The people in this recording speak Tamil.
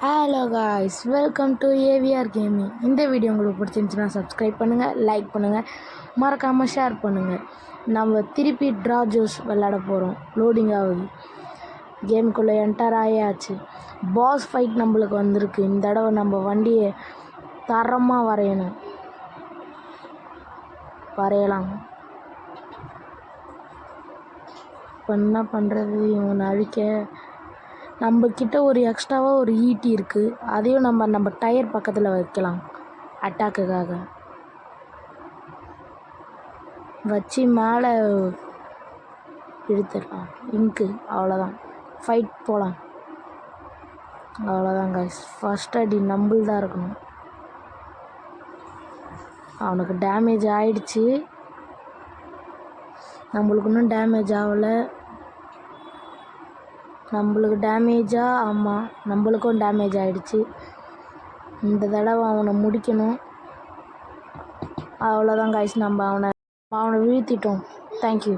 Hello guys, welcome to AVR gaming. இந்த வீடியோ உங்களுக்கு பிடிச்சிருந்துச்சுன்னா சப்ஸ்கிரைப் பண்ணுங்கள், லைக் பண்ணுங்கள், மறக்காமல் ஷேர் பண்ணுங்கள். நம்ம திருப்பி ட்ரா ஜூஸ் விளையாட போகிறோம். லோடிங் ஆகுது. கேமுக்குள்ளே என்டர் ஆயாச்சு. பாஸ் ஃபைட் நம்மளுக்கு வந்திருக்கு. இந்த தடவை நம்ம வண்டியை தரமாக வரையலாம். இப்போ என்ன பண்ணுறது? இவனை அழிக்க நம்மக்கிட்ட ஒரு எக்ஸ்ட்ராவாக ஒரு ஈட்டி இருக்குது. அதையும் நம்ம டயர் பக்கத்தில் வைக்கலாம். அட்டாக்குக்காக வச்சு மேலே இழுத்துடலாம். இங்கு அவ்வளோதான். ஃபைட் போகலாம். அவ்வளோதான் கைஸ். ஃபஸ்ட் அடி நம்பள் தான் இருக்கணும். அவனுக்கு டேமேஜ் ஆயிடுச்சு. நம்மளுக்கு இன்னும் டேமேஜ் ஆகலை. நம்மளுக்கு டேமேஜா? ஆமாம், நம்மளுக்கும் டேமேஜ் ஆகிடுச்சு. இந்த தடவை அவனை முடிக்கணும். அவ்வளோதான் காய்ஸ், நம்ம அவனை வீழ்த்திட்டோம். தேங்க்யூ.